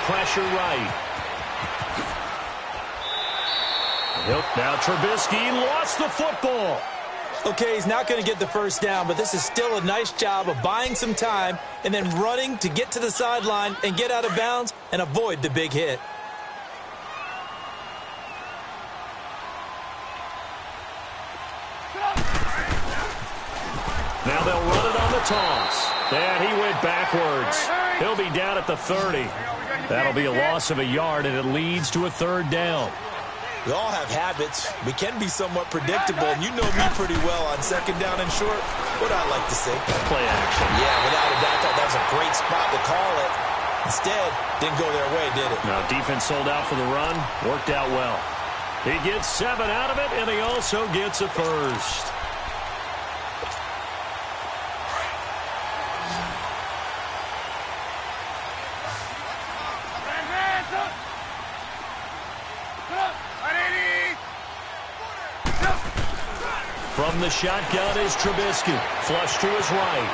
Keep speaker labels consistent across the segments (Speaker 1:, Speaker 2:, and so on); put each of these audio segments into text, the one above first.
Speaker 1: pressure right. Now Trubisky lost the football.
Speaker 2: Okay, he's not going to get the first down, but this is still a nice job of buying some time and then running to get to the sideline and get out of bounds and avoid the big hit.
Speaker 1: Now they'll run it on the toss. And he went backwards. He'll be down at the 30. That'll be a loss of a yard, and it leads to a third down.
Speaker 2: We all have habits. We can be somewhat predictable, and you know me pretty well on second down and short. What I like to say?
Speaker 1: Play action.
Speaker 2: Yeah, without a doubt, I thought that was a great spot to call it. Instead, didn't go their way, did it?
Speaker 1: Now, defense sold out for the run. Worked out well. He gets 7 out of it, and he also gets a first. From the shotgun is Trubisky. Flush to his right.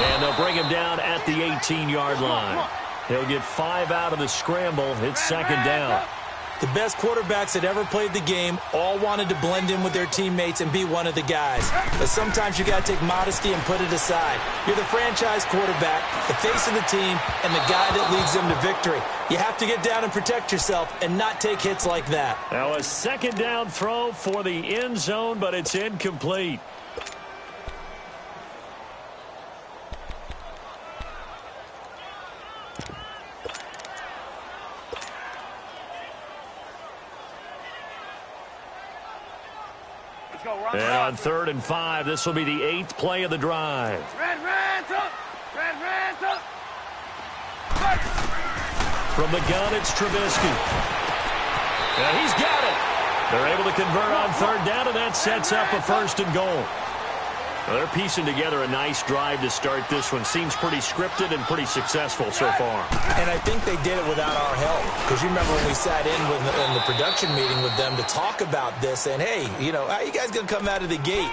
Speaker 1: And they'll bring him down at the 18-yard line. He'll get 5 out of the scramble. It's second down.
Speaker 2: The best quarterbacks that ever played the game all wanted to blend in with their teammates and be one of the guys. But sometimes you got to take modesty and put it aside. You're the franchise quarterback, the face of the team, and the guy that leads them to victory. You have to get down and protect yourself and not take hits like that.
Speaker 1: Now a second down throw for the end zone, but it's incomplete. And on 3rd and 5, this will be the 8th play of the drive. From the gun, it's Trubisky. And he's got it. They're able to convert on 3rd down, and that sets up a 1st and goal. Well, they're piecing together a nice drive to start this one. Seems pretty scripted and pretty successful so far.
Speaker 2: And I think they did it without our help. Because you remember when we sat in the production meeting with them to talk about this, and hey, you know, how you guys going to come out of the gate?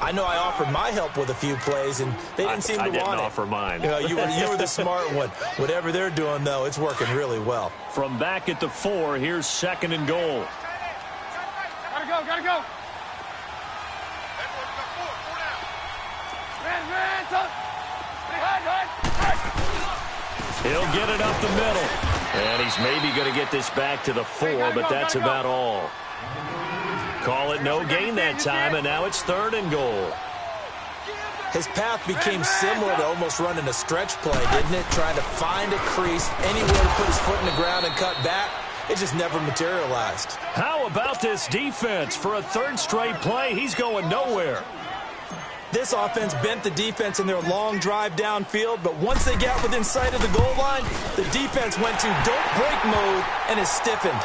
Speaker 2: I know I offered my help with a few plays, and they didn't seem to want it.
Speaker 1: I didn't offer mine.
Speaker 2: You know, you were the smart one. Whatever they're doing, though, it's working really well.
Speaker 1: From back at the 4, here's 2nd and goal.
Speaker 3: Gotta go.
Speaker 1: He'll get it up the middle. And he's maybe going to get this back to the 4, but that's about all. Call it no gain that time, and now it's 3rd and goal.
Speaker 2: His path became similar to almost running a stretch play, didn't it? Trying to find a crease, anywhere to put his foot in the ground and cut back. It just never materialized.
Speaker 1: How about this defense? For a 3rd straight play, he's going nowhere.
Speaker 2: This offense bent the defense in their long drive downfield, but once they got within sight of the goal line, the defense went to don't break mode and is stiffened.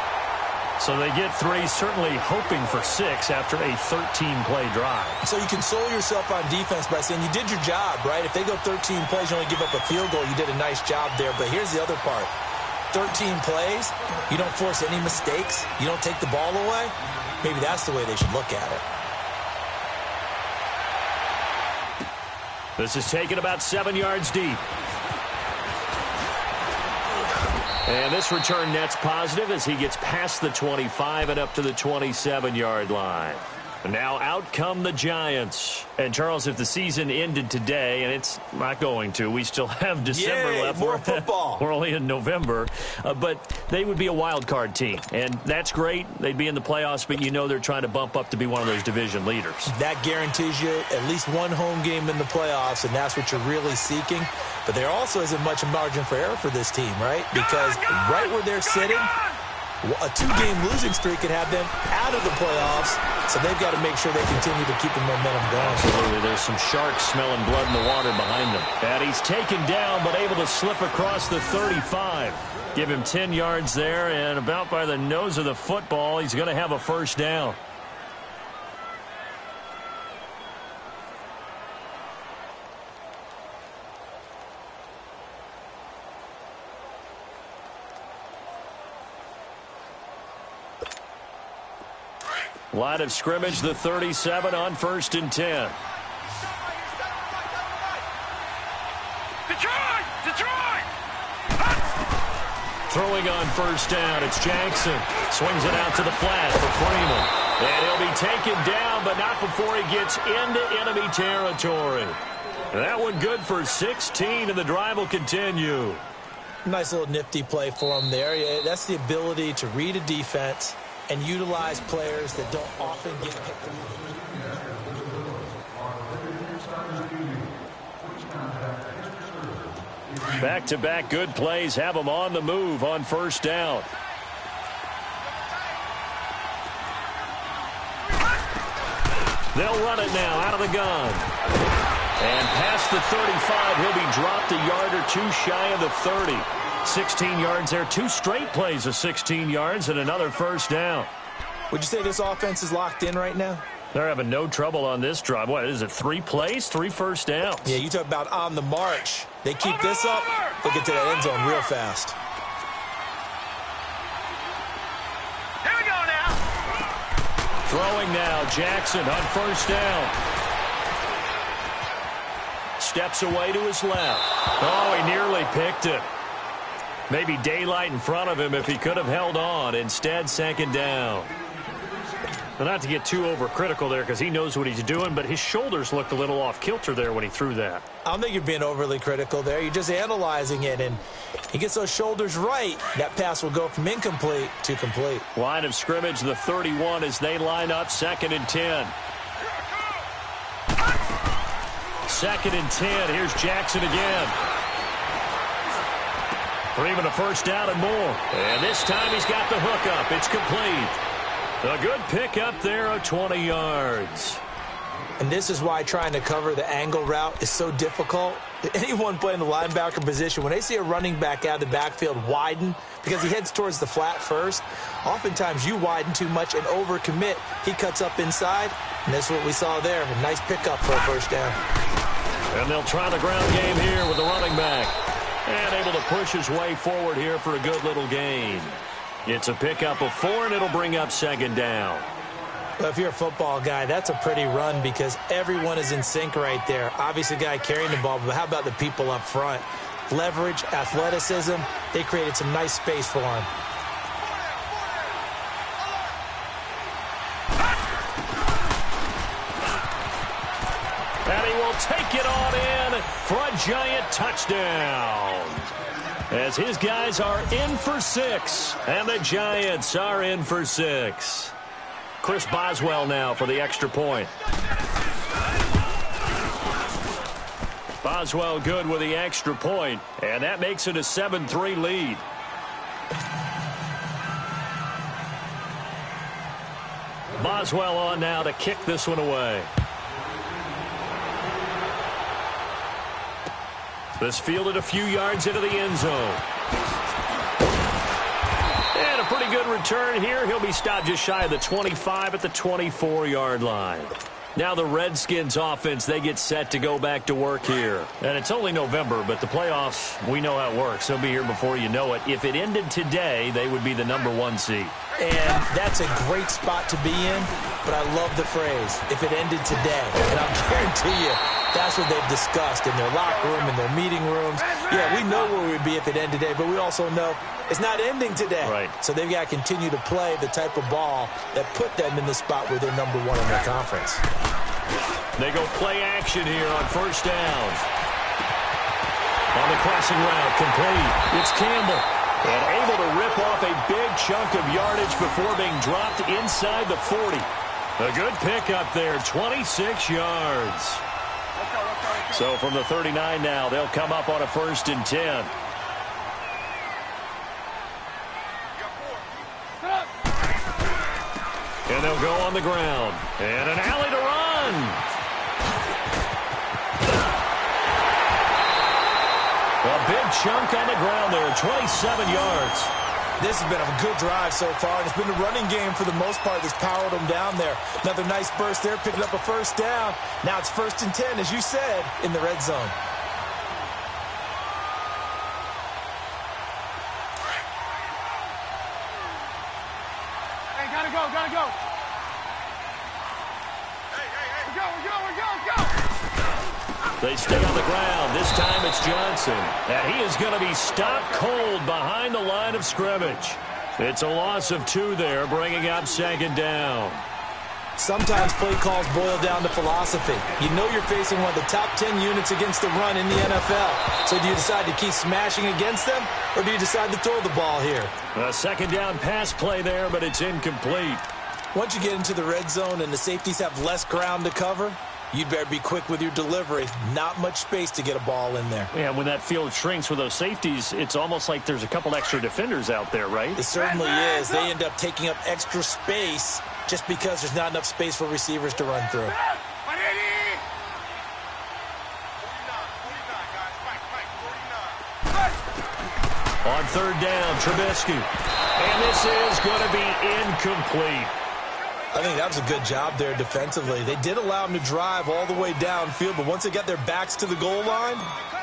Speaker 1: So they get 3, certainly hoping for 6 after a 13-play drive.
Speaker 2: So you console yourself on defense by saying you did your job, right? If they go 13 plays, you only give up a field goal, you did a nice job there. But here's the other part. 13 plays, you don't force any mistakes, you don't take the ball away. Maybe that's the way they should look at it.
Speaker 1: This is taken about 7 yards deep. And this return net's positive as he gets past the 25 and up to the 27-yard line. And now out come the Giants. And, Charles, if the season ended today, and it's not going to, we still have December left.
Speaker 2: More football.
Speaker 1: We're only in November. But they would be a wild card team. And that's great. They'd be in the playoffs, but you know they're trying to bump up to be one of those division leaders.
Speaker 2: That guarantees you at least one home game in the playoffs, and that's what you're really seeking. But there also isn't much margin for error for this team, right? Because right where they're sitting, a 2-game losing streak could have them out of the playoffs, so they've got to make sure they continue to keep the momentum going.
Speaker 1: Absolutely. There's some sharks smelling blood in the water behind them. And he's taken down, but able to slip across the 35. Give him 10 yards there, and about by the nose of the football, he's going to have a 1st down. Line of scrimmage, the 37 on 1st and 10.
Speaker 3: Detroit!
Speaker 1: Throwing on first down, it's Jackson. Swings it out to the flat for Freeman. And he'll be taken down, but not before he gets into enemy territory. That one good for 16, and the drive will continue.
Speaker 2: Nice little nifty play for him there. Yeah, that's the ability to read a defense and utilize players that don't often get picked up.
Speaker 1: Back-to-back good plays have them on the move on first down. They'll run it now out of the gun. And past the 35, he'll be dropped a yard or two shy of the 30. 16 yards there, 2 straight plays of 16 yards and another first down.
Speaker 2: Would you say this offense is locked in right now?
Speaker 1: They're having no trouble on this drive. What is it, 3 plays, 3 first downs?
Speaker 2: Yeah, you talk about on the march. They keep this up, they'll get to that end zone real fast.
Speaker 3: Here we go now.
Speaker 1: Throwing now, Jackson on first down. Steps away to his left. Oh, he nearly picked it. Maybe daylight in front of him if he could have held on. Instead, second down. Well, not to get too overcritical there because he knows what he's doing, but his shoulders looked a little off kilter there when he threw that.
Speaker 2: I don't think you're being overly critical there. You're just analyzing it, and he gets those shoulders right. That pass will go from incomplete to complete.
Speaker 1: Line of scrimmage, the 31 as they line up, 2nd and 10. 2nd and 10. Here's Jackson again. For even a first down and more. And this time he's got the hook up. It's complete. A good pick up there of 20 yards.
Speaker 2: And this is why trying to cover the angle route is so difficult. Anyone playing the linebacker position, when they see a running back out of the backfield widen because he heads towards the flat first, oftentimes you widen too much and overcommit. He cuts up inside, and that's what we saw there. A nice pickup for a first down.
Speaker 1: And they'll try the ground game here with the running back. And able to push his way forward here for a good little gain. It's a pickup of 4, and it'll bring up 2nd down.
Speaker 2: Well, if you're a football guy, that's a pretty run because everyone is in sync right there. Obviously, the guy carrying the ball, but how about the people up front? Leverage, athleticism, they created some nice space for him.
Speaker 1: And he will take it on in for a giant touchdown. As his guys are in for 6, and the Giants are in for 6. Chris Boswell now for the extra point. Boswell good with the extra point, and that makes it a 7-3 lead. Boswell on now to kick this one away. This fielded a few yards into the end zone. And a pretty good return here. He'll be stopped just shy of the 25 at the 24-yard line. Now the Redskins offense, they get set to go back to work here. And it's only November, but the playoffs, we know how it works. They'll be here before you know it. If it ended today, they would be the #1 seed.
Speaker 2: And that's a great spot to be in, but I love the phrase, if it ended today. And I'll guarantee you, that's what they've discussed in their locker room, in their meeting rooms. Yeah, we know where we'd be if it ended today, but we also know it's not ending today.
Speaker 1: Right.
Speaker 2: So they've got to continue to play the type of ball that put them in the spot where they're #1 in their conference.
Speaker 1: They go play action here on first down. On the crossing route, complete. It's Campbell. And able to rip off a big chunk of yardage before being dropped inside the 40. A good pickup there, 26 yards. So from the 39 now, they'll come up on a 1st and 10. And they'll go on the ground. And an alley to run. A big chunk on the ground there, 27 yards.
Speaker 2: This has been a good drive so far, and it's been a running game for the most part that's powered them down there. Another nice burst there, picking up a first down. Now it's 1st and 10, as you said, in the red zone.
Speaker 3: Hey, gotta go, gotta go. Hey. We're go.
Speaker 1: They stay on the ground. This time it's Johnson. And he is going to be stopped cold behind the line of scrimmage. It's a loss of 2 there, bringing up second down.
Speaker 2: Sometimes play calls boil down to philosophy. You know you're facing one of the top 10 units against the run in the NFL. So do you decide to keep smashing against them, or do you decide to throw the ball here?
Speaker 1: A second down pass play there, but it's incomplete.
Speaker 2: Once you get into the red zone and the safeties have less ground to cover, you'd better be quick with your delivery. Not much space to get a ball in there.
Speaker 4: Yeah, when that field shrinks with those safeties, it's almost like there's a couple extra defenders out there, right?
Speaker 2: It certainly is. They end up taking up extra space just because there's not enough space for receivers to run through.
Speaker 1: On third down, Trubisky. And this is going to be incomplete.
Speaker 2: I think that was a good job there defensively. They did allow them to drive all the way downfield, but once they got their backs to the goal line,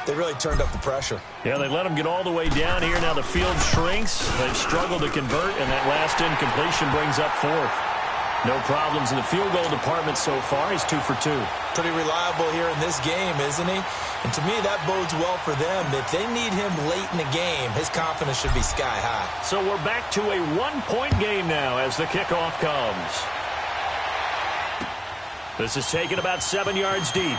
Speaker 2: they really turned up the pressure.
Speaker 1: Yeah, they let them get all the way down here. Now the field shrinks. They've struggled to convert, and that last incompletion brings up 4th. No problems in the field goal department so far. He's 2 for 2.
Speaker 2: Pretty reliable here in this game, isn't he? And to me, that bodes well for them. If they need him late in the game, his confidence should be sky high.
Speaker 1: So we're back to a 1-point game now as the kickoff comes. This is taken about 7 yards deep.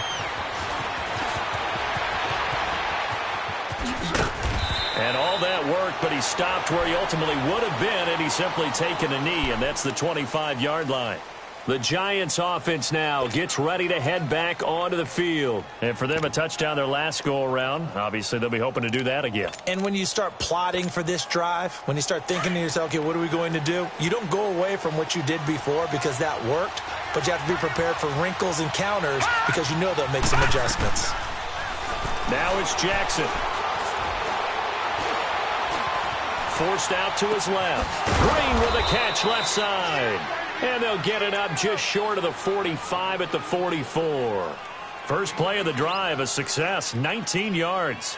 Speaker 1: And all that work, but he stopped where he ultimately would have been, and he's simply taken a knee, and that's the 25-yard line. The Giants offense now gets ready to head back onto the field. And for them, a touchdown their last go-around. Obviously, they'll be hoping to do that again.
Speaker 2: And when you start plotting for this drive, when you start thinking to yourself, okay, what are we going to do? You don't go away from what you did before because that worked, but you have to be prepared for wrinkles and counters because you know they'll make some adjustments.
Speaker 1: Now it's Jackson. Forced out to his left. Green with a catch left side. And they'll get it up just short of the 45 at the 44. First play of the drive, a success, 19 yards.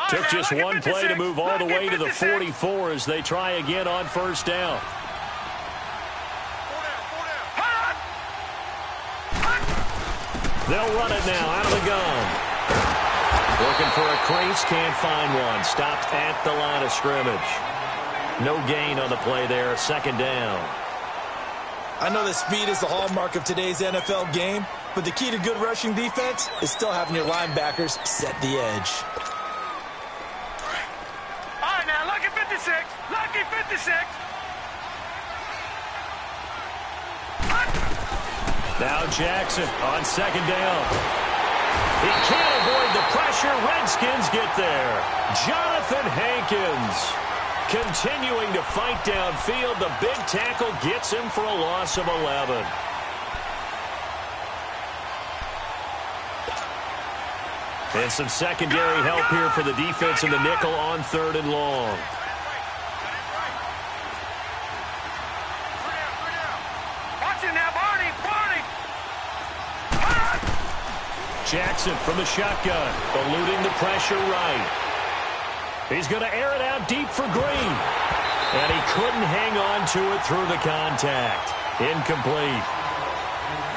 Speaker 1: Took just one play to move all the way to the 44 as they try again on first down. They'll run it now out of the gun. Looking for a crease, can't find one. Stopped at the line of scrimmage. No gain on the play there, second down.
Speaker 2: I know that speed is the hallmark of today's NFL game, but the key to good rushing defense is still having your linebackers set the edge.
Speaker 3: Lucky 56.
Speaker 1: Now Jackson on second down. He can't avoid the pressure. Redskins get there. Jonathan Hankins continuing to fight downfield. The big tackle gets him for a loss of 11. And some secondary help here for the defense in the nickel on third and long. Jackson from the shotgun, eluding the pressure right. He's going to air it out deep for Green. And he couldn't hang on to it through the contact. Incomplete.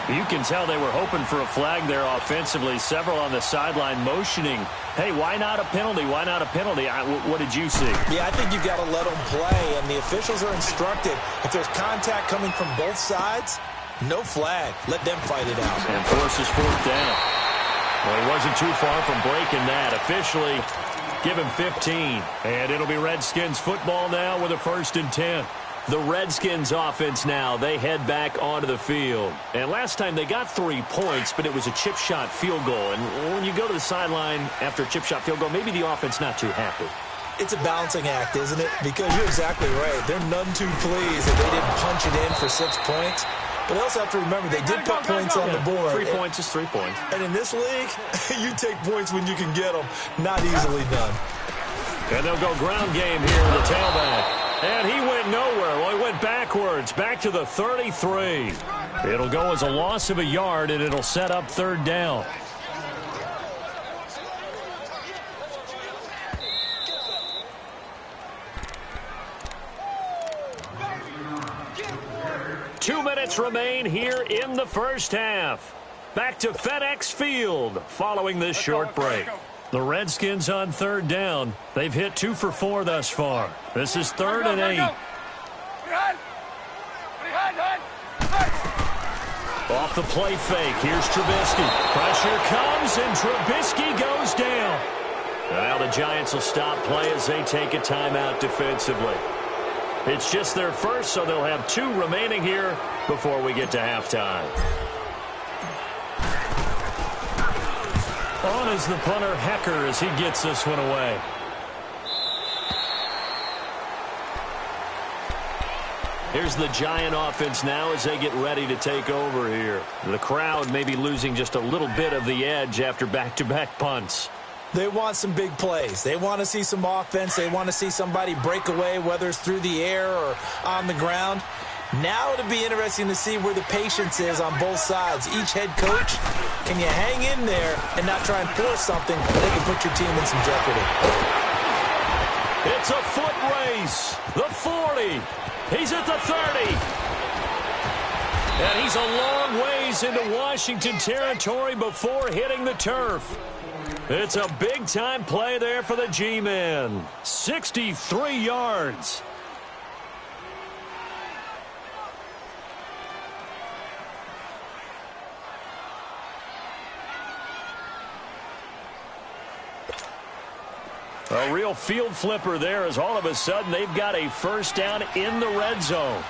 Speaker 1: You can tell they were hoping for a flag there offensively. Several on the sideline motioning, hey, why not a penalty? Why not a penalty? What did you see?
Speaker 2: Yeah, I think you've got to let them play, and the officials are instructed. If there's contact coming from both sides, no flag. Let them fight it out.
Speaker 1: And forces fourth down. Well, he wasn't too far from breaking that. Officially, give him 15. And it'll be Redskins football now with a 1st and 10. The Redskins offense now, they head back onto the field. And last time they got 3 points, but it was a chip shot field goal. And when you go to the sideline after a chip shot field goal, maybe the offense not too happy.
Speaker 2: It's a balancing act, isn't it? Because you're exactly right. They're none too pleased that they didn't punch it in for 6 points. But they also have to remember they did put points on the board.
Speaker 1: 3 points is 3 points.
Speaker 2: And in this league, you take points when you can get them. Not easily done.
Speaker 1: And they'll go ground game here with the tailback. And he went nowhere. Well, he went backwards, back to the 33. It'll go as a loss of a yard, and it'll set up third down. Two minutes remain here in the first half. Back to FedEx Field following this short break. The Redskins on third down. They've hit 2 for 4 thus far. This is 3rd and 8. Off the play fake. Here's Trubisky. Pressure comes, and Trubisky goes down. And now the Giants will stop play as they take a timeout defensively. It's just their first, so they'll have 2 remaining here before we get to halftime. On is the punter, Hecker, as he gets this one away. Here's the Giant offense now as they get ready to take over here. The crowd may be losing just a little bit of the edge after back-to-back punts.
Speaker 2: They want some big plays. They want to see some offense. They want to see somebody break away, whether it's through the air or on the ground. Now it'll be interesting to see where the patience is on both sides. Each head coach, can you hang in there and not try and force something that can put your team in some jeopardy?
Speaker 1: It's a foot race. The 40. He's at the 30. And he's a long ways into Washington territory before hitting the turf. It's a big-time play there for the G-men. 63 yards. A real field flipper there as all of a sudden they've got a first down in the red zone.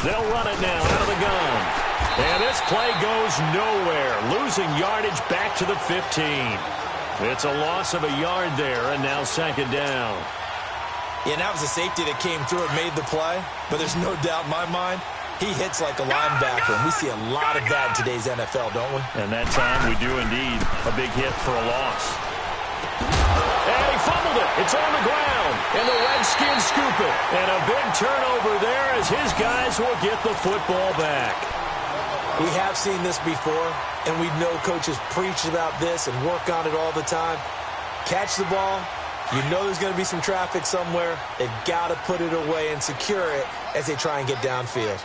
Speaker 1: They'll run it now out of the gun. And this play goes nowhere. Losing yardage back to the 15. It's a loss of a yard there, and now 2nd down.
Speaker 2: Yeah, and that was a safety that came through and made the play. But there's no doubt in my mind, he hits like a linebacker. And we see a lot of that in today's NFL, don't we?
Speaker 1: And that time we do indeed. A big hit for a loss. And he fumbled it. It's on the ground. And the Redskins scoop it. And a big turnover there as his guys will get the football back.
Speaker 2: We have seen this before, and we know coaches preach about this and work on it all the time. Catch the ball. You know there's going to be some traffic somewhere. They've got to put it away and secure it as they try and get downfield.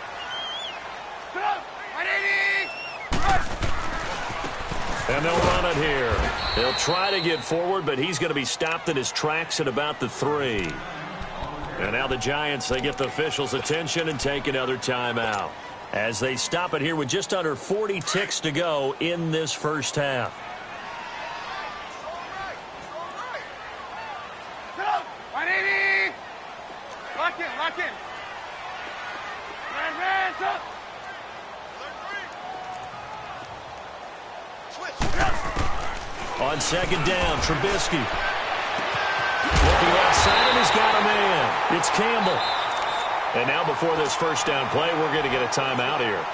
Speaker 1: And they'll run it here. They'll try to get forward, but he's going to be stopped in his tracks at about the 3. And now the Giants, they get the officials' attention and take another timeout as they stop it here with just under 40 ticks to go in this first half.
Speaker 3: Lock in, lock in. Hands up.
Speaker 1: On 2nd down, Trubisky. Looking outside, and he's got a man. It's Campbell. And now before this first down play, we're going to get a timeout here,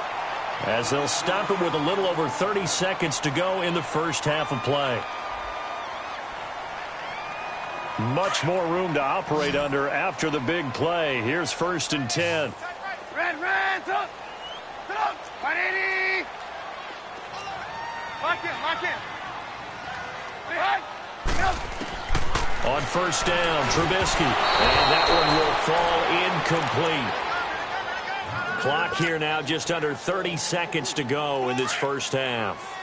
Speaker 1: as they'll stop it with a little over 30 seconds to go in the first half of play. Much more room to operate under after the big play. Here's 1st and 10.
Speaker 3: Red, up. Sit up. 180. Lock in, lock in. Behind.
Speaker 1: On 1st down, Trubisky. And that one will fall incomplete. Clock here now just under 30 seconds to go in this first half.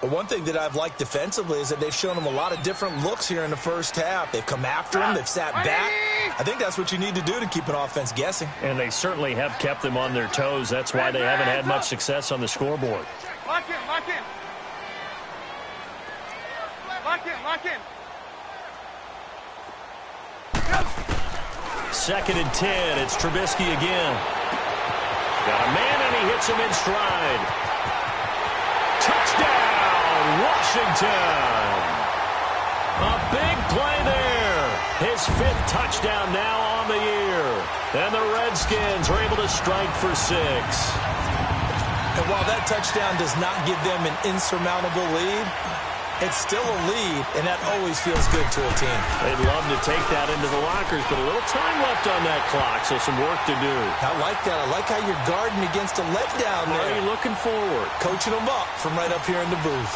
Speaker 2: But one thing that I've liked defensively is that they've shown him a lot of different looks here in the first half. They've come after him. They've sat back. I think that's what you need to do to keep an offense guessing.
Speaker 1: And they certainly have kept them on their toes. That's why they haven't had much success on the scoreboard.
Speaker 3: Lock in, lock in. Lock in, lock in.
Speaker 1: 2nd and 10. It's Trubisky again. Got a man, and he hits him in stride. Touchdown, Washington. A big play there. His 5th touchdown now on the year. And the Redskins are able to strike for 6.
Speaker 2: And while that touchdown does not give them an insurmountable lead, it's still a lead, and that always feels good to a team.
Speaker 1: They'd love to take that into the lockers, but a little time left on that clock, so some work to do.
Speaker 2: I like that. I like how you're guarding against a letdown there.
Speaker 1: Are you looking forward?
Speaker 2: Coaching them up from right up here in the booth.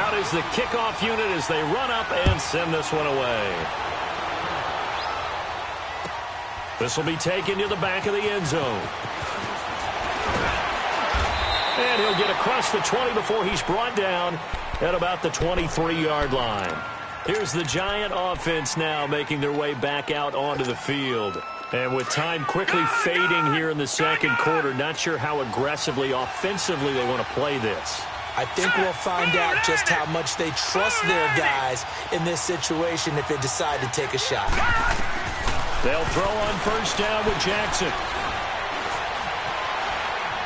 Speaker 1: Out is the kickoff unit as they run up and send this one away. This will be taken to the back of the end zone. And he'll get across the 20 before he's brought down at about the 23-yard line. Here's the Giant offense now making their way back out onto the field. And with time quickly fading here in the second quarter, not sure how aggressively, offensively they want to play this.
Speaker 2: I think we'll find out just how much they trust their guys in this situation if they decide to take a shot.
Speaker 1: They'll throw on first down with Jackson.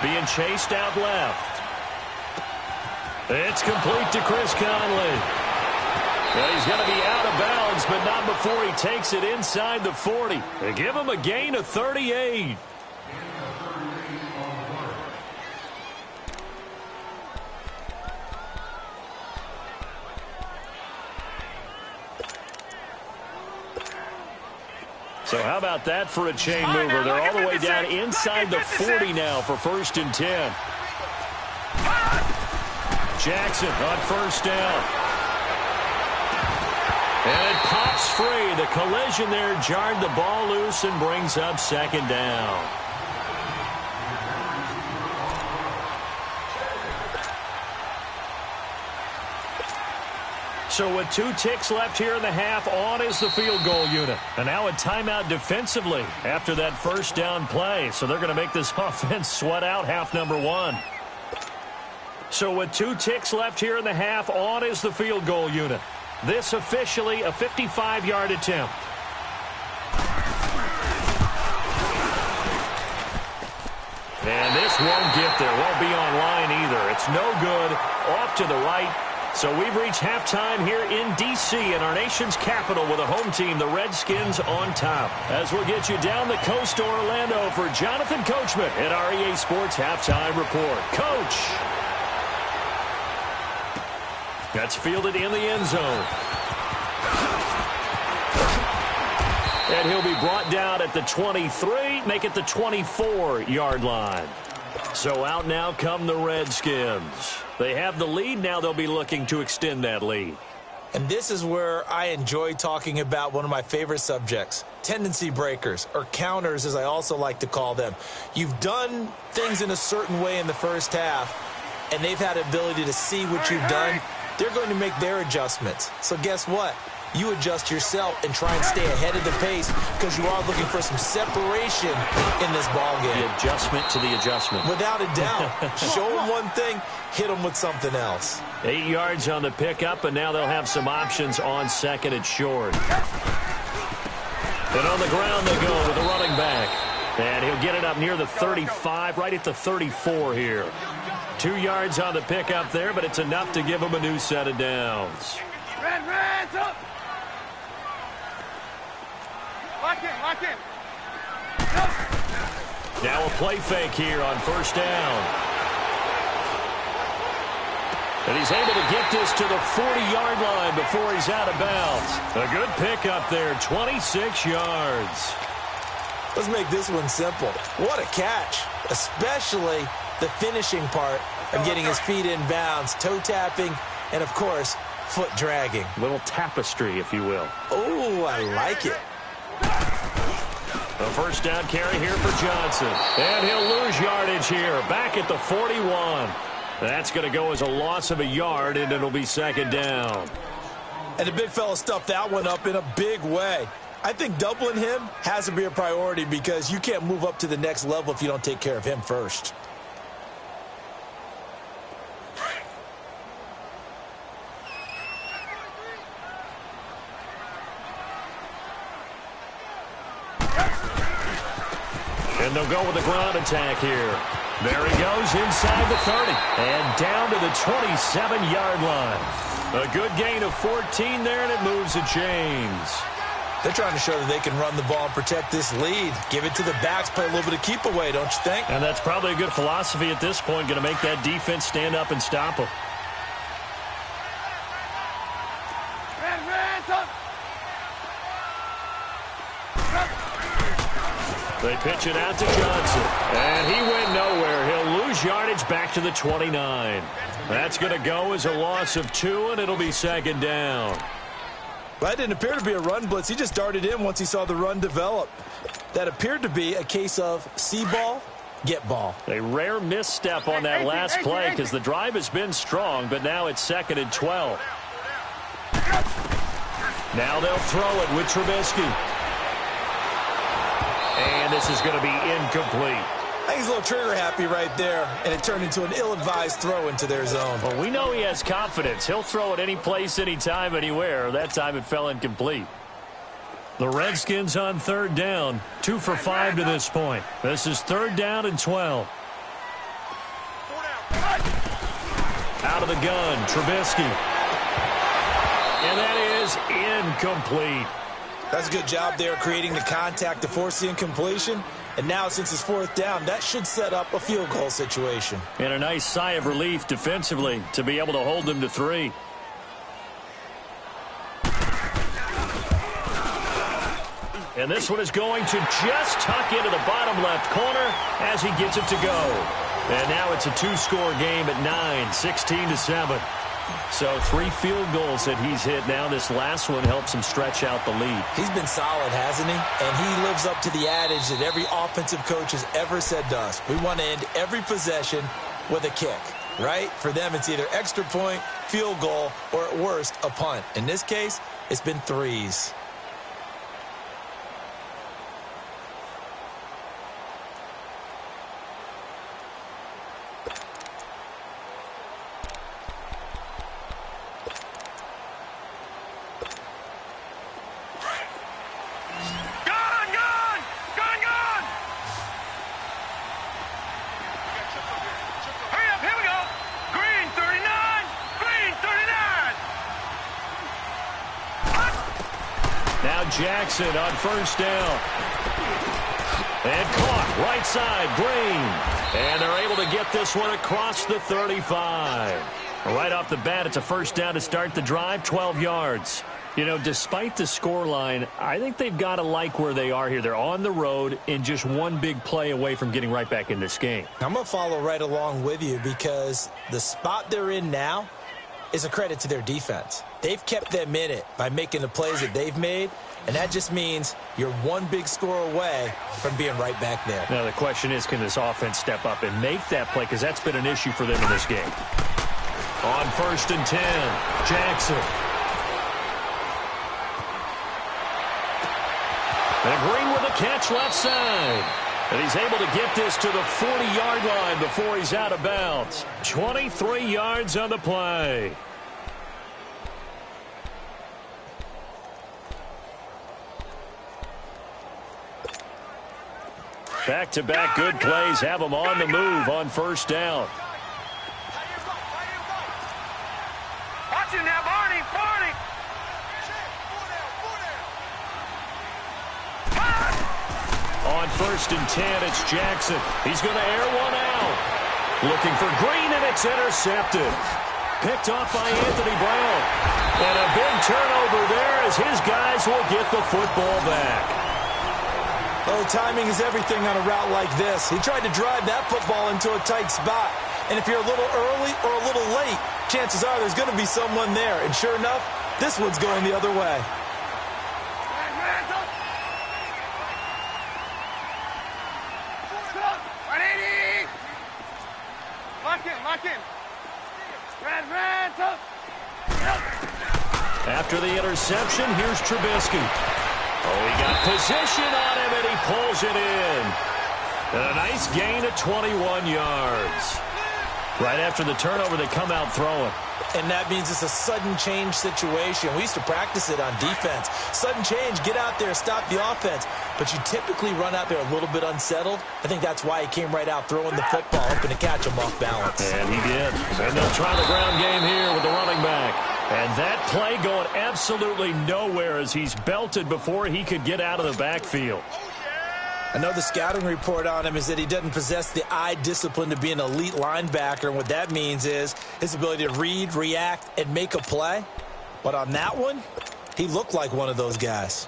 Speaker 1: Being chased out left. It's complete to Chris Conley. Well, he's going to be out of bounds, but not before he takes it inside the 40. They give him a gain of 38. So how about that for a chain mover? They're all the way down inside the 40 now for 1st and 10. Jackson on first down. And it pops free. The collision there jarred the ball loose and brings up 2nd down. So with 2 ticks left here in the half, on is the field goal unit. And now a timeout defensively after that first down play. So they're going to make this offense sweat out half number 1. So with 2 ticks left here in the half, on is the field goal unit. This officially a 55-yard attempt. And this won't get there. Won't be online either. It's no good. Off to the right. So we've reached halftime here in D.C. in our nation's capital with a home team, the Redskins, on top. As we'll get you down the coast to Orlando for Jonathan Coachman at our EA Sports Halftime Report. Coach! That's fielded in the end zone. And he'll be brought down at the 23, make it the 24-yard line. So out now come the Redskins. They have the lead. Now they'll be looking to extend that lead.
Speaker 2: And this is where I enjoy talking about one of my favorite subjects, tendency breakers, or counters as I also like to call them. You've done things in a certain way in the first half, and they've had the ability to see what you've done. They're going to make their adjustments. So guess what? You adjust yourself and try and stay ahead of the pace because you are looking for some separation in this ball game.
Speaker 1: The adjustment to the adjustment.
Speaker 2: Without a doubt. Show them one thing, hit them with something else.
Speaker 1: 8 yards on the pickup, and now they'll have some options on 2nd and short. And on the ground they go with the running back. And he'll get it up near the 35, right at the 34 here. 2 yards on the pickup there, but it's enough to give him a new set of downs.
Speaker 3: Red, up. Lock in.
Speaker 1: Now a play fake here on first down. And he's able to get this to the 40-yard line before he's out of bounds. A good pickup there, 26 yards.
Speaker 2: Let's make this one simple. What a catch, especially the finishing part of getting his feet in bounds, toe tapping, and, of course, foot dragging.
Speaker 1: Little tapestry, if you will.
Speaker 2: Oh, I like it.
Speaker 1: A first down carry here for Johnson. And he'll lose yardage here, back at the 41. That's going to go as a loss of a yard, and it'll be 2nd down.
Speaker 2: And the big fella stuffed that one up in a big way. I think doubling him has to be a priority because you can't move up to the next level if you don't take care of him first.
Speaker 1: And they'll go with the ground attack here. There he goes inside the 30 and down to the 27-yard line. A good gain of 14 there, and it moves the chains.
Speaker 2: They're trying to show that they can run the ball and protect this lead. Give it to the backs, play a little bit of keep away, don't you think?
Speaker 4: And that's probably a good philosophy at this point, going to make that defense stand up and stop them. They pitch it out to Johnson. And he went nowhere. He'll lose yardage back to the 29. That's going to go as a loss of 2, and it'll be second down.
Speaker 2: Well, that didn't appear to be a run blitz. He just darted in once he saw the run develop. That appeared to be a case of see ball, get ball.
Speaker 4: A rare misstep on that last play because the drive has been strong, but now it's 2nd and 12. Now they'll throw it with Trubisky. And this is going to be incomplete.
Speaker 2: I think he's a little trigger happy right there, and it turned into an ill-advised throw into their zone.
Speaker 4: Well, we know he has confidence. He'll throw it any place, anytime, anywhere. That time it fell incomplete. The Redskins on 3rd down. 2 for 5 to this point. This is 3rd down and 12. Out of the gun, Trubisky. And that is incomplete.
Speaker 2: That's a good job there creating the contact to force the incompletion. And now, since it's 4th down, that should set up a field goal situation.
Speaker 4: And a nice sigh of relief defensively to be able to hold them to 3. And this one is going to just tuck into the bottom left corner as he gets it to go. And now it's a 2-score game at 9, 16-7. So 3 field goals that he's hit now. This last one helps him stretch out the lead.
Speaker 2: He's been solid, hasn't he? And he lives up to the adage that every offensive coach has ever said to us. We want to end every possession with a kick, right? For them, it's either extra point, field goal, or at worst, a punt. In this case, it's been 3s.
Speaker 4: Jackson on 1st down. And caught right side, Green. And they're able to get this one across the 35. Right off the bat, it's a 1st down to start the drive, 12 yards. You know, despite the scoreline, I think they've got to like where they are here. They're on the road and just one big play away from getting right back in this game.
Speaker 2: I'm going to follow right along with you because the spot they're in now is a credit to their defense. They've kept them in it by making the plays that they've made, and that just means you're one big score away from being right back there.
Speaker 4: Now, the question is, can this offense step up and make that play? Because that's been an issue for them in this game. On 1st and 10, Jackson. And Green with a catch left side. And he's able to get this to the 40-yard line before he's out of bounds. 23 yards on the play. Back-to-back good plays have them on the move on 1st down.
Speaker 3: Watch him now, Barney.
Speaker 4: On 1st and 10, it's Jackson. He's going to air one out. Looking for Green, and it's intercepted. Picked off by Anthony Brown. And a big turnover there as his guys will get the football back.
Speaker 2: Oh, timing is everything on a route like this. He tried to drive that football into a tight spot. And if you're a little early or a little late, chances are there's going to be someone there. And sure enough, this one's going the other way.
Speaker 3: Lock in.
Speaker 1: After the interception, here's Trubisky. Oh, he got position on him, and he pulls it in. And a nice gain of 21 yards. Right after the turnover, they come out throwing.
Speaker 2: And that means it's a sudden change situation. We used to practice it on defense. Sudden change, get out there, stop the offense. But you typically run out there a little bit unsettled. I think that's why he came right out throwing the football, hoping to catch him off balance.
Speaker 1: And he did. And they'll try the ground game here with the running back. And that play going absolutely nowhere as he's belted before he could get out of the backfield.
Speaker 2: I know the scouting report on him is that he doesn't possess the eye discipline to be an elite linebacker, and what that means is his ability to read, react, and make a play. But on that one, he looked like one of those guys.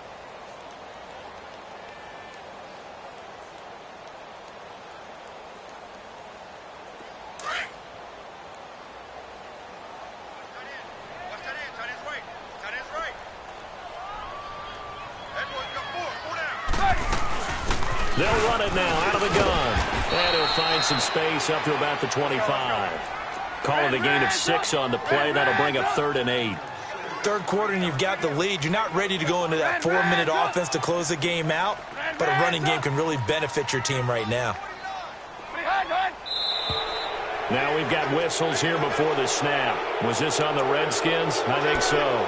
Speaker 1: They'll run it now out of the gun. And he'll find some space up to about the 25. Call it a gain of 6 on the play. That'll bring up 3rd and 8.
Speaker 2: Third quarter and you've got the lead. You're not ready to go into that 4-minute offense to close the game out, but a running game can really benefit your team right now.
Speaker 1: Now we've got whistles here before the snap. Was this on the Redskins? I think so.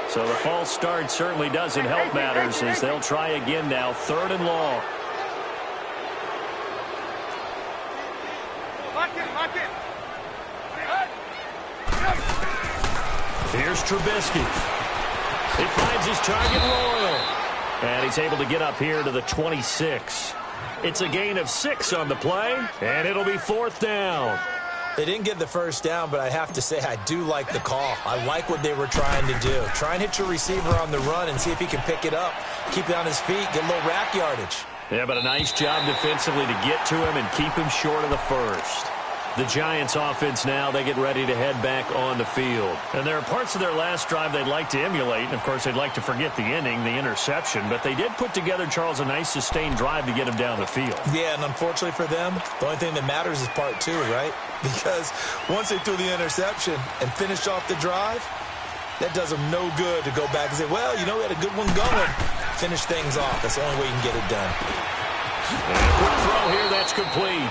Speaker 1: So the false start certainly doesn't help matters as they'll try again now. 3rd and long. Here's Trubisky. He finds his target Royal. And he's able to get up here to the 26. It's a gain of 6 on the play, and it'll be 4th down.
Speaker 2: They didn't get the first down, but I have to say I do like the call. I like what they were trying to do. Try and hit your receiver on the run and see if he can pick it up. Keep it on his feet, get a little rack yardage.
Speaker 1: Yeah, but a nice job defensively to get to him and keep him short of the first. The Giants offense now, they get ready to head back on the field. And there are parts of their last drive they'd like to emulate. And, of course, they'd like to forget the inning, the interception. But they did put together, Charles, a nice sustained drive to get him down the field.
Speaker 2: Yeah, and unfortunately for them, the only thing that matters is part 2, right? Because once they threw the interception and finished off the drive, that does them no good to go back and say, well, you know, we had a good one going. Finish things off. That's the only way you can get it done.
Speaker 1: And a quick throw here, that's complete.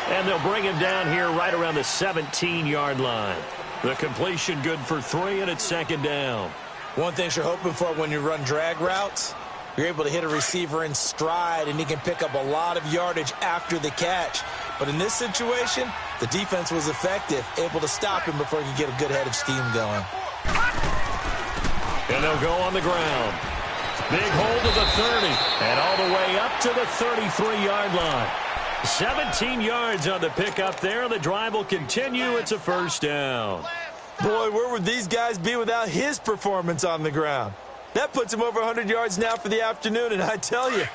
Speaker 1: And they'll bring him down here right around the 17-yard line. The completion good for 3, and it's 2nd down.
Speaker 2: One thing you're hoping for when you run drag routes, you're able to hit a receiver in stride, and he can pick up a lot of yardage after the catch. But in this situation, the defense was effective, able to stop him before he could get a good head of steam going.
Speaker 1: And they'll go on the ground. Big hold of the 30, and all the way up to the 33-yard line. 17 yards on the pickup there. The drive will continue. It's a 1st down.
Speaker 2: Boy, where would these guys be without his performance on the ground? That puts him over 100 yards now for the afternoon, and I tell you,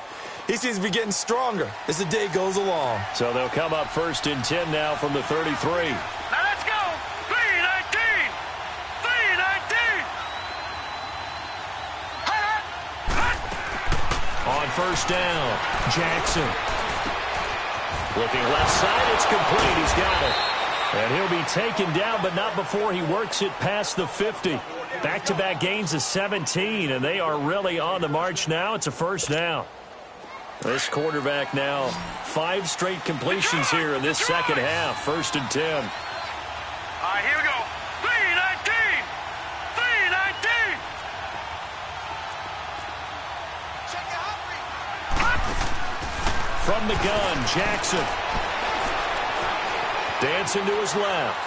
Speaker 2: he seems to be getting stronger as the day goes along.
Speaker 1: So they'll come up 1st and 10 now from the 33.
Speaker 3: Now let's go. 3-19. 3-19.
Speaker 1: On 1st down, Jackson. Looking left side, it's complete. He's got it. And he'll be taken down, but not before he works it past the 50. Back-to-back gains of 17, and they are really on the march now. It's a 1st down. This quarterback now, 5 straight completions here in this second half. 1st and 10.
Speaker 3: All right, here we go. 3-19. 3-19.
Speaker 1: From the gun, Jackson. Dancing to his left.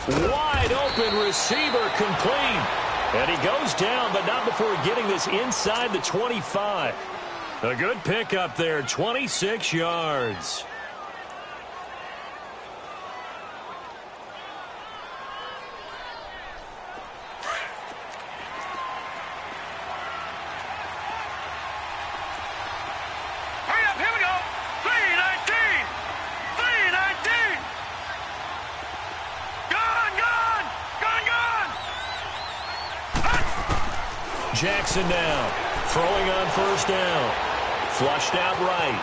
Speaker 1: Wide open receiver complete. And he goes down, but not before getting this inside the 25. A good pickup there, 26 yards. Jackson now, throwing on 1st down. Flushed out right.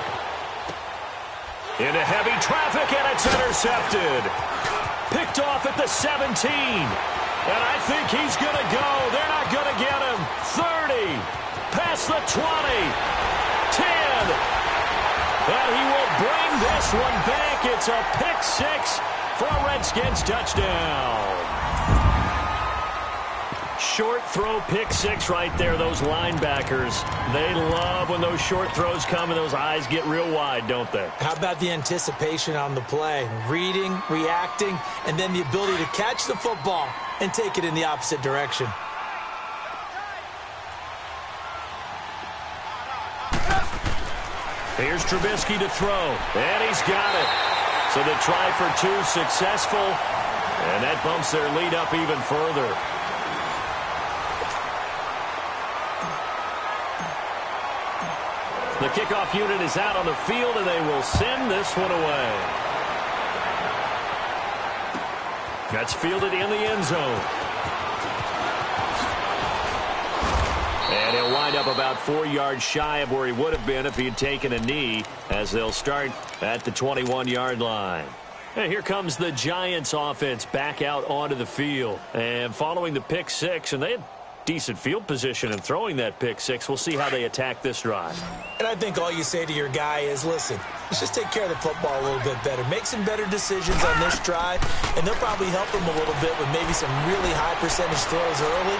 Speaker 1: Into heavy traffic, and it's intercepted. Picked off at the 17. And I think he's going to go. They're not going to get him. 30. Past the 20. 10. And he will bring this one back. It's a pick 6 for a Redskins touchdown. Short throw pick six right there. Those linebackers, they love when those short throws come and those eyes get real wide, don't they?
Speaker 2: How about the anticipation on the play? Reading, reacting, and then the ability to catch the football and take it in the opposite direction.
Speaker 1: Here's Trubisky to throw, and he's got it. So the try for two successful, and that bumps their lead up even further. The kickoff unit is out on the field, and they will send this one away. That's fielded in the end zone. And he'll wind up about 4 yards shy of where he would have been if he had taken a knee, as they'll start at the 21-yard line. And here comes the Giants offense back out onto the field. And following the pick six, and they had decent field position in throwing that pick six. We'll see how they attack this drive.
Speaker 2: And I think all you say to your guy is, listen, let's just take care of the football a little bit better. Make some better decisions on this drive, and they'll probably help him a little bit with maybe some really high percentage throws early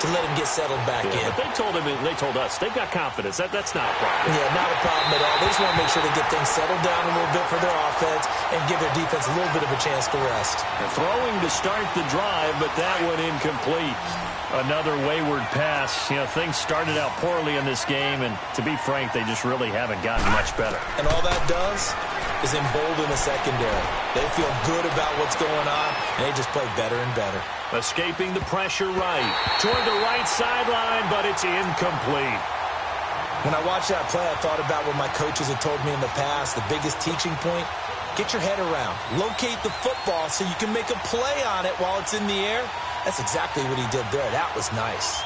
Speaker 2: to let him get settled back in.
Speaker 1: But they told us they've got confidence. That's not a problem.
Speaker 2: Yeah, not a problem at all. They just want to make sure they get things settled down a little bit for their offense and give their defense a little bit of a chance to rest.
Speaker 1: Throwing to start the drive, but that one incomplete.
Speaker 4: Another wayward pass. Things started out poorly in this game, and to be frank, they just really haven't gotten much better.
Speaker 2: And all that does is embolden the secondary. They feel good about what's going on, and they just play better and better.
Speaker 1: Escaping the pressure right. Toward the right sideline, but it's incomplete.
Speaker 2: When I watched that play, I thought about what my coaches had told me in the past. The biggest teaching point, get your head around. Locate the football so you can make a play on it while it's in the air. That's exactly what he did there. That was nice.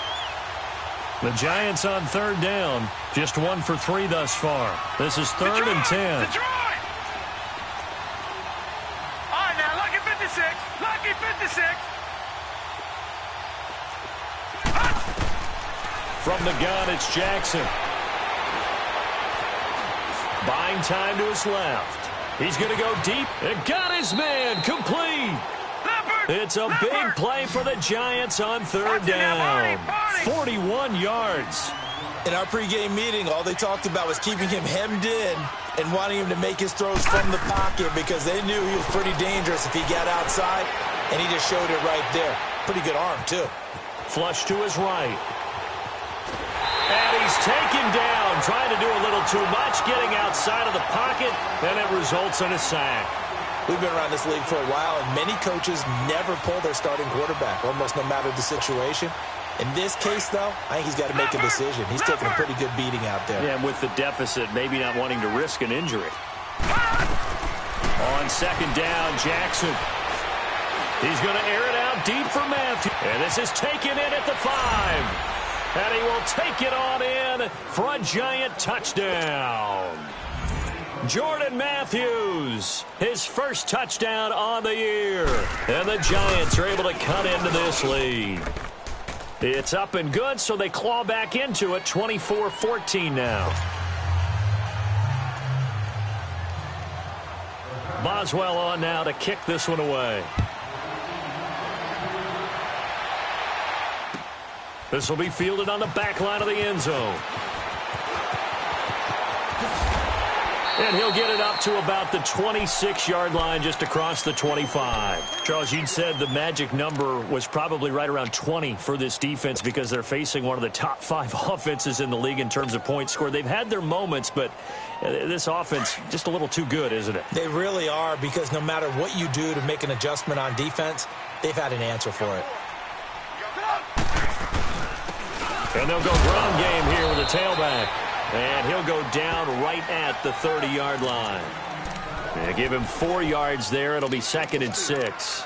Speaker 4: The Giants on third down. Just 1 for 3 thus far. This is 3rd and 10.
Speaker 3: Detroit! All right, now, lucky 56. Lucky 56.
Speaker 1: From the gun, it's Jackson. Buying time to his left. He's going to go deep and got his man complete. It's a big play for the Giants on third down. 41 yards.
Speaker 2: In our pregame meeting, all they talked about was keeping him hemmed in and wanting him to make his throws from the pocket because they knew he was pretty dangerous if he got outside, and he just showed it right there. Pretty good arm, too.
Speaker 1: Flush to his right. And he's taken down, trying to do a little too much, getting outside of the pocket, and it results in a sack.
Speaker 2: We've been around this league for a while, and many coaches never pull their starting quarterback, almost no matter the situation. In this case, though, I think he's got to make a decision. He's taking a pretty good beating out there.
Speaker 1: Yeah, and with the deficit, maybe not wanting to risk an injury. On second down, Jackson. He's going to air it out deep for Matthews. And this is taken in at the 5. And he will take it on in for a Giant touchdown. Jordan Matthews, his first touchdown on the year. And the Giants are able to cut into this lead. It's up and good, so they claw back into it, 24-14 now. Boswell on now to kick this one away. This will be fielded on the back line of the end zone. And he'll get it up to about the 26-yard line, just across the 25.
Speaker 4: Charles, you'd said the magic number was probably right around 20 for this defense because they're facing one of the top 5 offenses in the league in terms of points scored. They've had their moments, but this offense just a little too good, isn't it?
Speaker 2: They really are, because no matter what you do to make an adjustment on defense, they've had an answer for it.
Speaker 1: And they'll go ground game here with the tailback. And he'll go down right at the 30-yard line. And give him 4 yards there. It'll be 2nd and 6.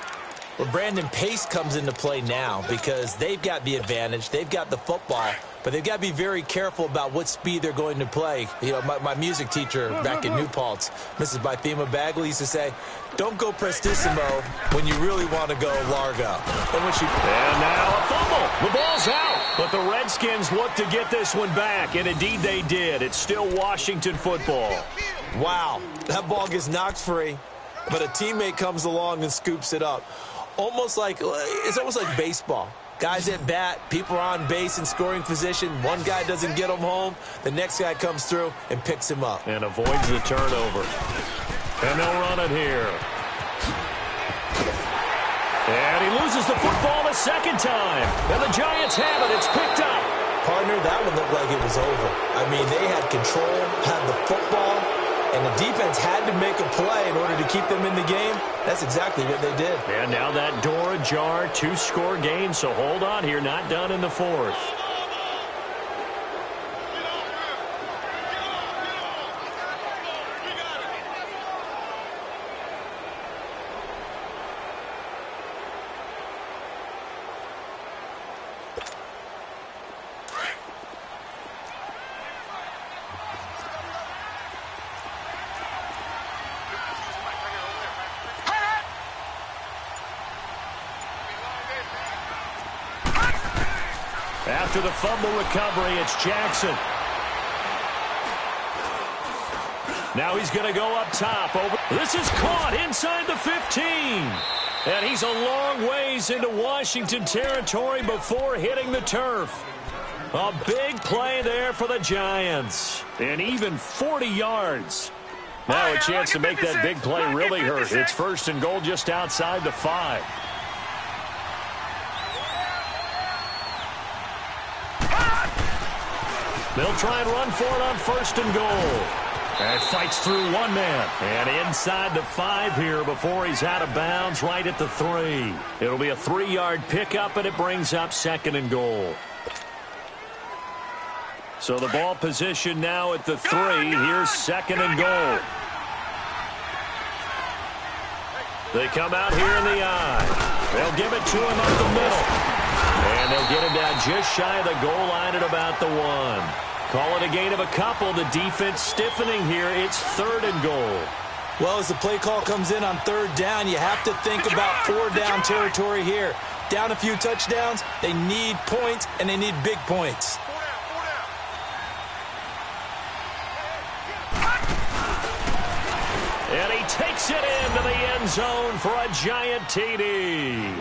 Speaker 2: Well, Brandon, pace comes into play now because they've got the advantage. They've got the football, but they've got to be very careful about what speed they're going to play. You know, my music teacher back in New Paltz, Mrs. Bythema Bagley, used to say, don't go prestissimo when you really want to go largo.
Speaker 1: And now a fumble. The ball's out. But the Redskins look to get this one back, and indeed they did. It's still Washington football.
Speaker 2: Wow, that ball gets knocked free, but a teammate comes along and scoops it up. It's almost like baseball. Guys at bat, people are on base in scoring position. One guy doesn't get him home. The next guy comes through and picks him up.
Speaker 1: And avoids the turnover. And they'll run it here. And he loses the football a second time. And the Giants have it. It's picked up.
Speaker 2: Partner, that one looked like it was over. I mean, they had control, had the football, and the defense had to make a play in order to keep them in the game. That's exactly what they did.
Speaker 1: And now that door ajar, 2-score game, so hold on here, not done in the fourth. After the fumble recovery, it's Jackson. Now he's going to go up top. This is caught inside the 15. And he's a long ways into Washington territory before hitting the turf. A big play there for the Giants. And even 40 yards. Now a chance to make that big play really hurt. It's 1st and goal just outside the 5. They'll try and run for it on 1st and goal. And fights through one man. And inside the 5 here before he's out of bounds right at the 3. It'll be a 3-yard pickup, and it brings up 2nd and goal. So the ball position now at the 3. Here's 2nd and goal. They come out here in the eye. They'll give it to him up the middle. And they'll get him down just shy of the goal line at about the 1. Call it a gain of a couple. The defense stiffening here. It's 3rd and goal.
Speaker 2: Well, as the play call comes in on 3rd down, you have to think about 4-down territory here. Down a few touchdowns, they need points, and they need big points.
Speaker 1: And he takes it into the end zone for a Giant TD.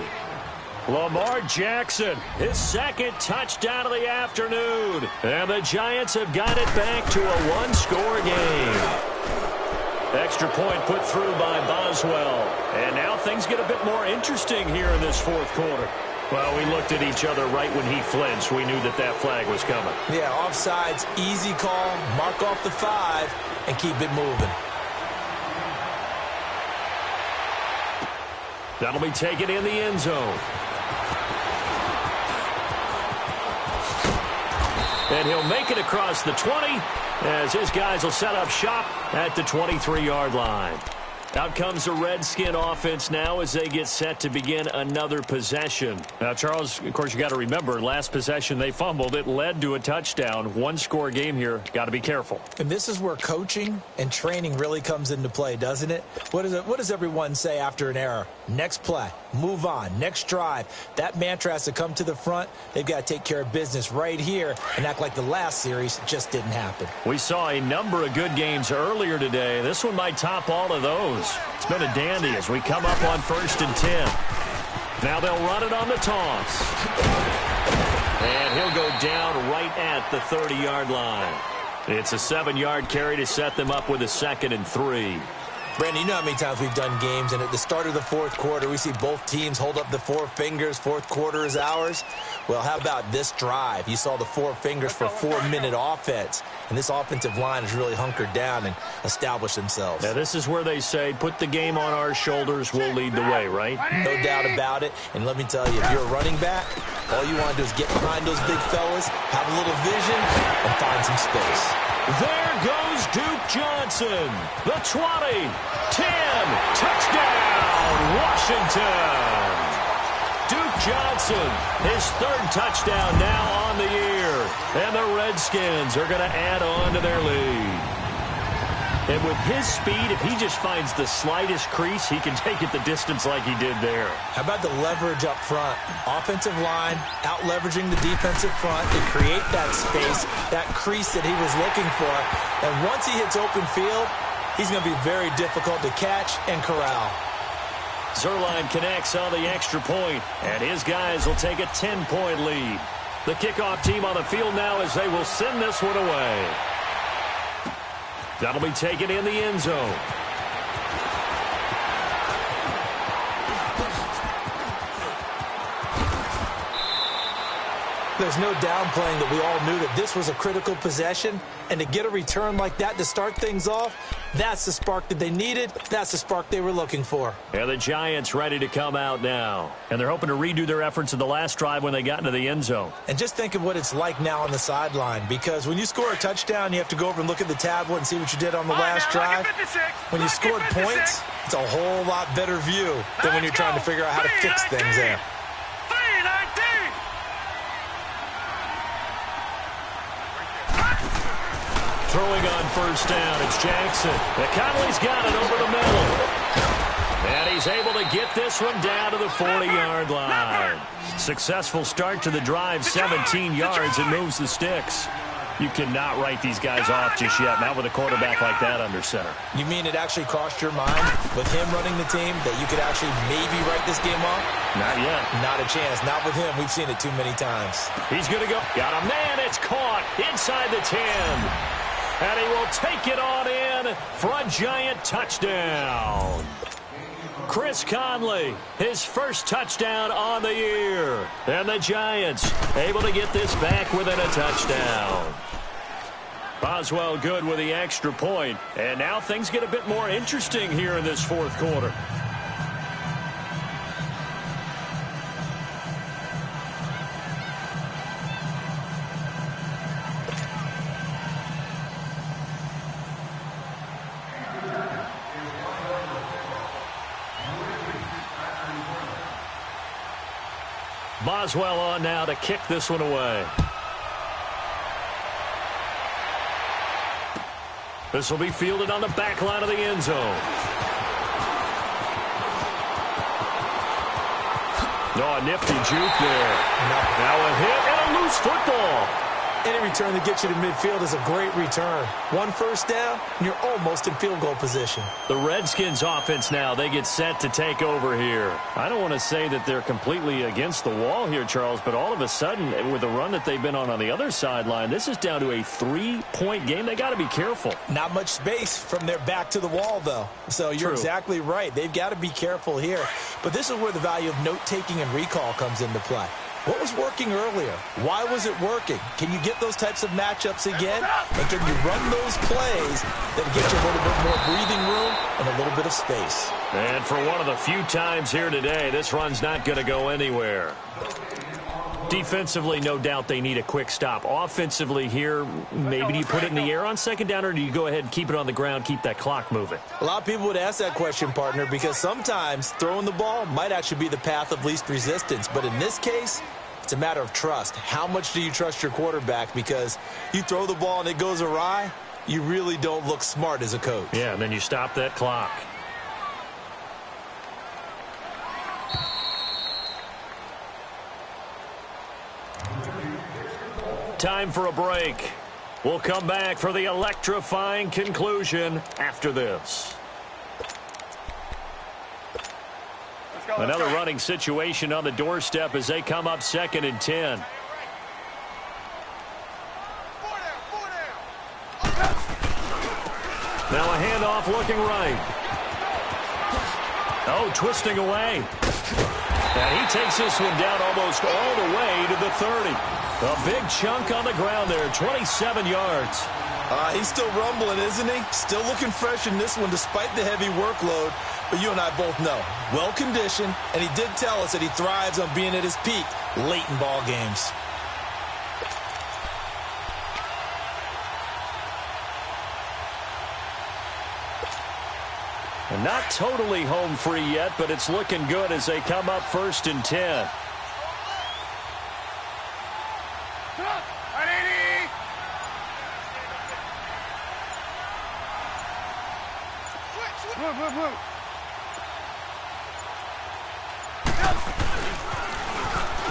Speaker 1: Lamar Jackson, his 2nd touchdown of the afternoon. And the Giants have got it back to a 1-score game. Extra point put through by Boswell. And now things get a bit more interesting here in this 4th quarter. Well, we looked at each other right when he flinched. We knew that flag was coming.
Speaker 2: Yeah, offsides, easy call, mark off the 5, and keep it moving.
Speaker 1: That'll be taken in the end zone. And he'll make it across the 20 as his guys will set up shop at the 23-yard line. Out comes the Redskin offense now as they get set to begin another possession. Now, Charles, of course, you got to remember, last possession they fumbled. It led to a touchdown. 1-score game here. Got to be careful.
Speaker 2: And this is where coaching and training really comes into play, doesn't it? What does everyone say after an error? Next play, move on, next drive. That mantra has to come to the front. They've got to take care of business right here and act like the last series just didn't happen.
Speaker 1: We saw a number of good games earlier today. This one might top all of those. It's been a dandy as we come up on 1st and 10. Now they'll run it on the toss. And he'll go down right at the 30-yard line. It's a 7-yard carry to set them up with a 2nd and 3.
Speaker 2: Brandon, you know how many times we've done games, and at the start of the 4th quarter, we see both teams hold up the 4 fingers, 4th quarter is ours. Well, how about this drive? You saw the 4 fingers for 4-minute offense, and this offensive line has really hunkered down and established themselves.
Speaker 1: Now, this is where they say, put the game on our shoulders, we'll lead the way, right?
Speaker 2: No doubt about it, and let me tell you, if you're a running back, all you want to do is get behind those big fellas, have a little vision, and find some space.
Speaker 1: There goes Duke Johnson. The 20, 10, touchdown, Washington. Duke Johnson, his 3rd touchdown now on the year. And the Redskins are going to add on to their lead. And with his speed, if he just finds the slightest crease, he can take it the distance like he did there.
Speaker 2: How about the leverage up front? Offensive line out-leveraging the defensive front to create that space, that crease that he was looking for. And once he hits open field, he's going to be very difficult to catch and corral.
Speaker 1: Zerline connects on the extra point, and his guys will take a 10-point lead. The kickoff team on the field now as they will send this one away. That'll be taken in the end zone.
Speaker 2: There's no downplaying that we all knew that this was a critical possession, and to get a return like that to start things off, that's the spark that they needed. That's the spark they were looking for.
Speaker 1: And the Giants ready to come out now. And they're hoping to redo their efforts in the last drive when they got into the end zone.
Speaker 2: And just think of what it's like now on the sideline, because when you score a touchdown, you have to go over and look at the tablet and see what you did on the last drive. When you scored points, it's a whole lot better view than when you're trying to figure out how to fix things there.
Speaker 1: Throwing on first down, it's Jackson. Conley's got it over the middle. And he's able to get this one down to the 40-yard line. Successful start to the drive, 17 yards, and moves the sticks. You cannot write these guys off just yet, not with a quarterback like that under center.
Speaker 2: You mean it actually crossed your mind with him running the team that you could actually maybe write this game off?
Speaker 1: Not yet.
Speaker 2: Not a chance. Not with him. We've seen it too many times.
Speaker 1: He's going to go. Got a man. It's caught inside the 10. And he will take it on in for a Giant touchdown. Chris Conley, his first touchdown on the year. And the Giants able to get this back within a touchdown. Boswell good with the extra point. And now things get a bit more interesting here in this fourth quarter. Boswell on now to kick this one away. This will be fielded on the back line of the end zone. No, a nifty juke there. Now a hit and a loose football.
Speaker 2: Any return that gets you to midfield is a great return. One first down, and you're almost in field goal position.
Speaker 1: The Redskins offense now, they get set to take over here. I don't want to say that they're completely against the wall here, Charles, but all of a sudden, with the run that they've been on the other sideline, this is down to a 3-point game. They got to be careful.
Speaker 2: Not much space from their back to the wall, though. So you're exactly right. They've got to be careful here. But this is where the value of note-taking and recall comes into play. What was working earlier? Why was it working? Can you get those types of matchups again? And can you run those plays that get you a little bit more breathing room and a little bit of space?
Speaker 1: And for one of the few times here today, this run's not going to go anywhere. Defensively, no doubt they need a quick stop. Offensively here, maybe do you put it in the air on second down, or do you go ahead and keep it on the ground, keep that clock moving?
Speaker 2: A lot of people would ask that question, partner, because sometimes throwing the ball might actually be the path of least resistance. But in this case, it's a matter of trust. How much do you trust your quarterback? Because you throw the ball and it goes awry, you really don't look smart as a coach.
Speaker 1: Yeah, and then you stop that clock. Time for a break. We'll come back for the electrifying conclusion after this. Another running situation on the doorstep as they come up 2nd and 10. Now a handoff looking right. Oh, twisting away. And he takes this one down almost all the way to the 30. A big chunk on the ground there, 27 yards.
Speaker 2: He's still rumbling, isn't he? Still looking fresh in this one despite the heavy workload. But you and I both know, well-conditioned, and he did tell us that he thrives on being at his peak late in ball games.
Speaker 1: And not totally home free yet, but it's looking good as they come up 1st and 10.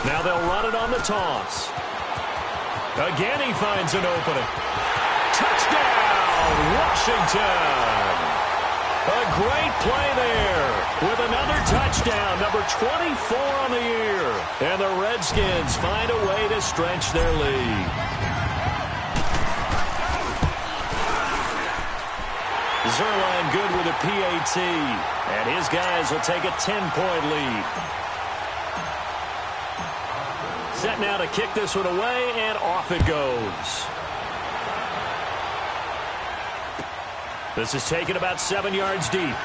Speaker 1: Now they'll run it on the toss. Again, he finds an opening. Touchdown, Washington! A great play there. with another touchdown, number 24 on the year. And the Redskins find a way to stretch their lead. Zerline good with a PAT, and his guys will take a 10-point lead. Set now to kick this one away, and off it goes. This is taken about 7 yards deep.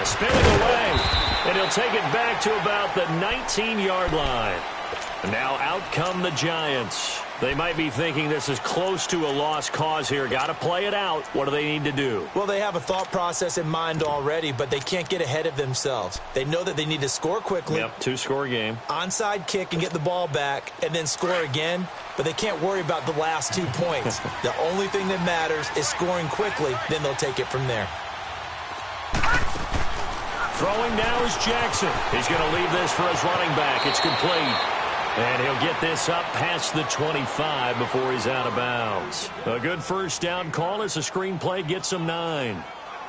Speaker 1: Spinning away, and he'll take it back to about the 19-yard line. And now out come the Giants. They might be thinking this is close to a lost cause here. Got to play it out. What do they need to do?
Speaker 2: Well, they have a thought process in mind already, but they can't get ahead of themselves. They know that they need to score quickly.
Speaker 1: Yep, two-score game.
Speaker 2: Onside kick and get the ball back, and then score again. But they can't worry about the last 2 points. The only thing that matters is scoring quickly. Then they'll take it from there.
Speaker 1: Throwing now is Jackson. He's going to leave this for his running back. It's complete. And he'll get this up past the 25 before he's out of bounds. A good first down call as the screenplay gets him 9.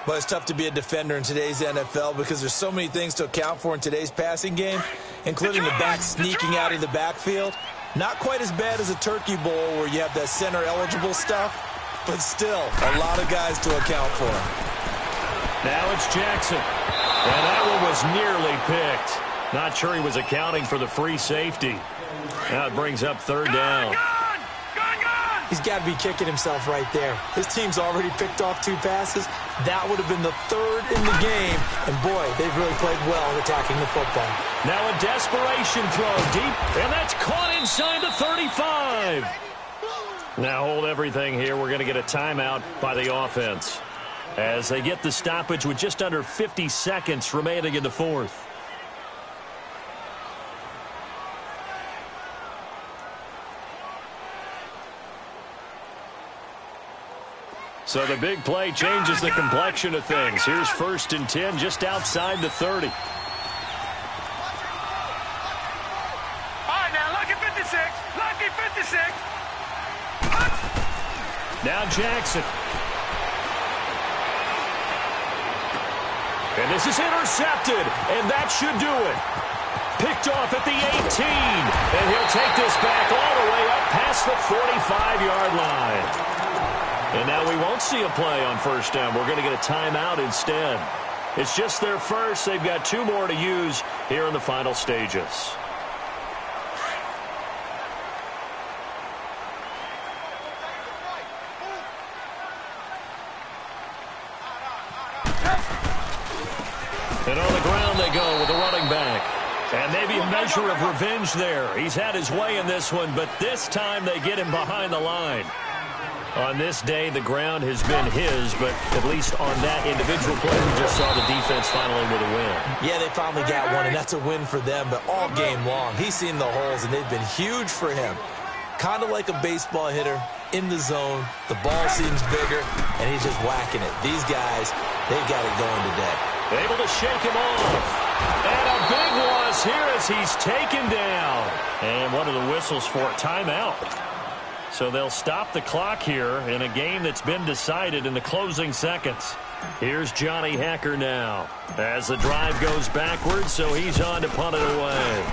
Speaker 2: But it's tough to be a defender in today's NFL because there's so many things to account for in today's passing game, including the back sneaking out of the backfield. Not quite as bad as a turkey bowl where you have that center-eligible stuff, but still a lot of guys to account for.
Speaker 1: Now it's Jackson. And that one was nearly picked. Not sure he was accounting for the free safety. Now it brings up third down.
Speaker 2: He's got to be kicking himself right there. His team's already picked off 2 passes. That would have been the 3rd in the game. And, boy, they've really played well at attacking the football.
Speaker 1: Now a desperation throw deep, and that's caught inside the 35. Now hold everything here. We're going to get a timeout by the offense as they get the stoppage with just under 50 seconds remaining in the 4th. So the big play changes the complexion of things. Here's 1st and 10 just outside the 30.
Speaker 3: All right, now, lucky 56. Lucky 56.
Speaker 1: Now Jackson. And this is intercepted, and that should do it. Picked off at the 18, and he'll take this back all the way up past the 45-yard line. And now we won't see a play on first down. We're going to get a timeout instead. It's just their first. They've got 2 more to use here in the final stages. And on the ground they go with the running back. And maybe a measure of revenge there. He's had his way in this one, but this time they get him behind the line. On this day, the ground has been his, but at least on that individual play, we just saw the defense finally with a win.
Speaker 2: Yeah, they finally got one, and that's a win for them, but all game long, he's seen the holes, and they've been huge for him. Kind of like a baseball hitter in the zone. The ball seems bigger, and he's just whacking it. These guys, they've got it going today.
Speaker 1: Able to shake him off. And a big loss here as he's taken down. And what are the whistles for? Timeout. So they'll stop the clock here in a game that's been decided in the closing seconds. Here's Johnny Hekker now as the drive goes backwards, so he's on to punt it away.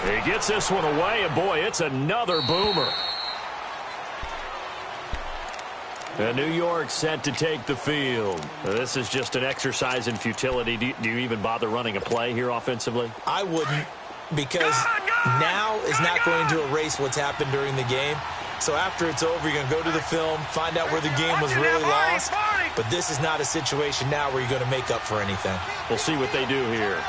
Speaker 1: He gets this one away, and boy, it's another boomer. And New York set to take the field. This is just an exercise in futility. Do you even bother running a play here offensively?
Speaker 2: I wouldn't, because now is not going to erase what's happened during the game. So after it's over, you're going to go to the film, find out where the game was really lost. But this is not a situation now where you're going to make up for anything.
Speaker 1: We'll see what they do here.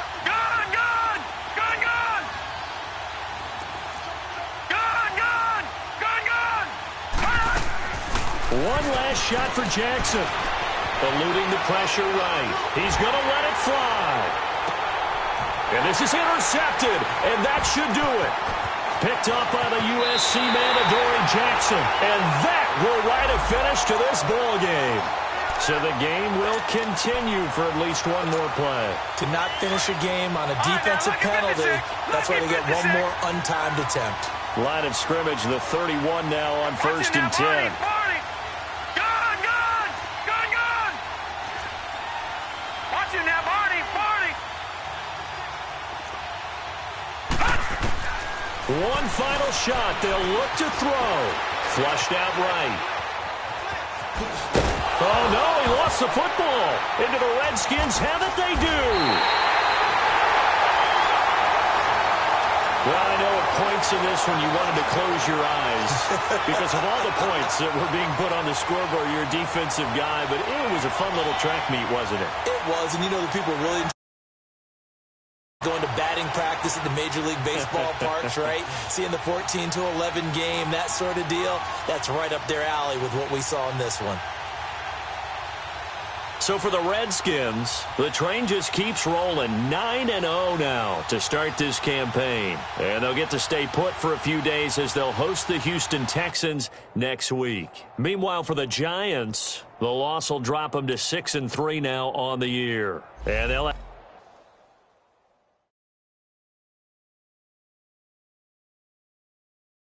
Speaker 1: One last shot for Jackson. Eluding the pressure right. He's going to let it fly. And this is intercepted, and that should do it. Picked up by the USC man, Adoree Jackson. And that will write a finish to this ball game. So the game will continue for at least one more play.
Speaker 2: To not finish a game on a defensive penalty, that's why they get one more untimed attempt.
Speaker 1: Line of scrimmage, the 31 now on 1st and 10.
Speaker 3: Watch him now, Barney.
Speaker 1: One final shot. They'll look to throw. Flushed out right. Oh, no, he lost the football. Into the Redskins have it, they do. Well, I know at points in this one you wanted to close your eyes because of all the points that were being put on the scoreboard. You're a defensive guy, but it was a fun little track meet, wasn't it?
Speaker 2: It was, and you know the people really going to batting practice at the Major League Baseball parks, right? Seeing the 14-11 game, that sort of deal, that's right up their alley with what we saw in this one.
Speaker 1: So for the Redskins, the train just keeps rolling 9-0 now to start this campaign. And they'll get to stay put for a few days as they'll host the Houston Texans next week. Meanwhile, for the Giants, the loss will drop them to 6-3 now on the year. And they'll